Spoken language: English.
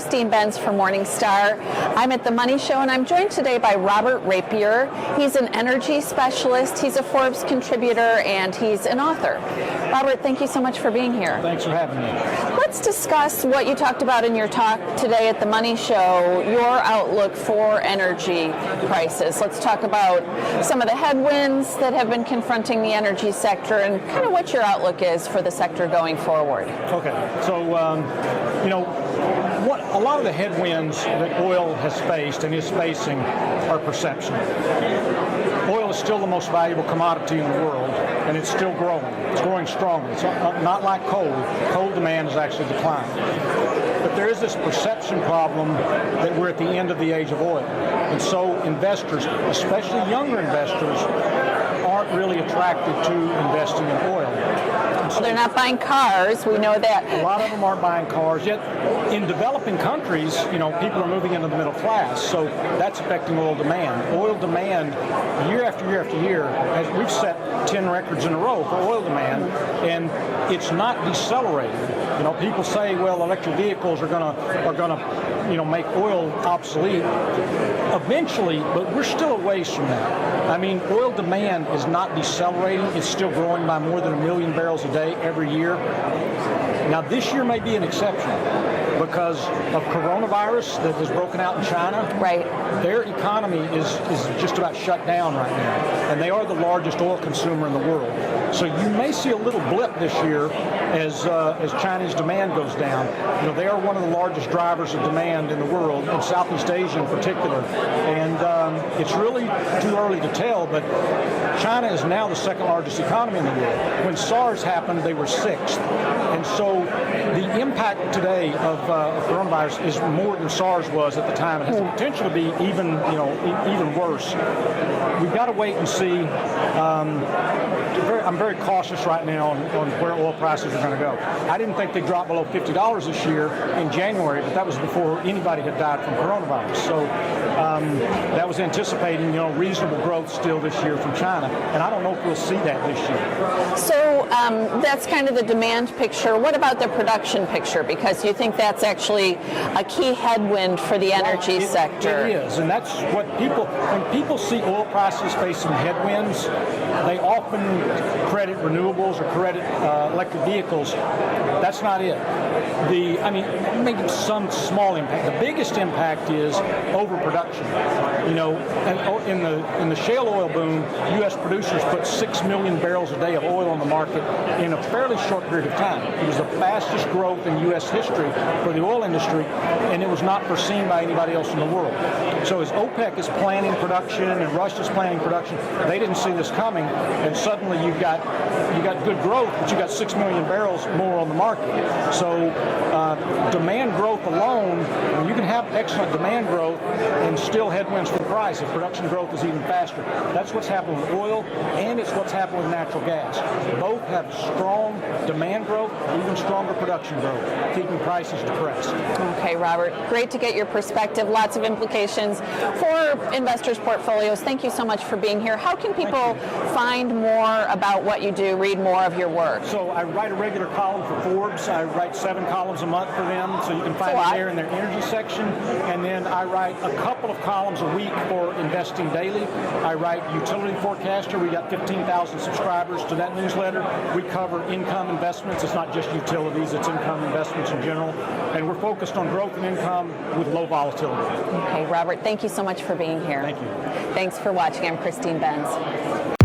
Christine Benz from Morningstar. I'm at the Money Show, and I'm joined today by Robert Rapier. He's an energy specialist, he's a Forbes contributor, and he's an author. Robert, thank you so much for being here. Thanks for having me. Let's discuss what you talked about in your talk today at the Money Show, your outlook for energy prices. Let's talk about some of the headwinds that have been confronting the energy sector and kind of what your outlook is for the sector going forward. Okay, so, a lot of the headwinds that oil has faced and is facing are perception. Oil is still the most valuable commodity in the world, and it's still growing. It's growing strongly. It's not like coal. Coal demand has actually declined. But there is this perception problem that we're at the end of the age of oil. And so investors, especially younger investors, aren't really attracted to investing in oil. So they're not buying cars, we know that. A lot of them aren't buying cars, yet in developing countries, people are moving into the middle class, so that's affecting oil demand. Oil demand, year after year after year, we've set 10 records in a row for oil demand, and it's not decelerating. People say, well, electric vehicles are gonna make oil obsolete eventually, but we're still a ways from that. I mean, oil demand is not decelerating. It's still growing by more than 1 million barrels a day every year. Now, this year may be an exception because of coronavirus that has broken out in China. Right. Their economy is just about shut down right now, and they are the largest oil consumer in the world. So you may see a little blip this year as Chinese demand goes down. They are one of the largest drivers of demand in the world, in Southeast Asia in particular. And it's really too early to tell, but China is now the second largest economy in the world. When SARS happened, they were sixth. And so the impact today of coronavirus is more than SARS was at the time. It has the potential to be even worse. We've got to wait and see. I'm very cautious right now on where oil prices are going to go. I didn't think they'd drop below $50 this year in January, but that was before anybody had died from coronavirus. So that was anticipating, reasonable growth still this year from China, and I don't know if we'll see that this year. So that's kind of the demand picture. What about the production picture? Because you think that's actually a key headwind for the energy sector. It is, and that's what when people see oil prices facing headwinds, they often credit renewables or credit electric vehicles. That's not it. Maybe some small impact. The biggest impact is overproduction. In the shale oil boom, U.S. producers put 6 million barrels a day of oil on the market in a fairly short period of time. It was the fastest growth in U.S. history for the oil industry, and it was not foreseen by anybody else in the world. So as OPEC is planning production and Russia's planning production, they didn't see this coming, and suddenly you've got good growth, but you got 6 million barrels more on the market. So demand growth alone, you can have excellent demand growth and still headwinds for the price if production growth is even faster. That's what's happened with oil, and it's what's happened with natural gas. Both have strong demand growth, even stronger production growth, keeping prices depressed. Okay, Robert, great to get your perspective. Lots of implications for investors' portfolios. Thank you so much for being here. How can people find more about what you do, read more of your work? So I write a regular column for Forbes. I write 7 columns a month for them, so you can find me there in their energy section. And then I write a couple of columns a week for Investing Daily. I write Utility Forecaster. We got 15,000 subscribers to that newsletter. We cover income investments. It's not just utilities, it's income investments in general. And we're focused on growth and income with low volatility. Okay, Robert, thank you so much for being here. Thank you. Thanks for watching. I'm Christine Benz.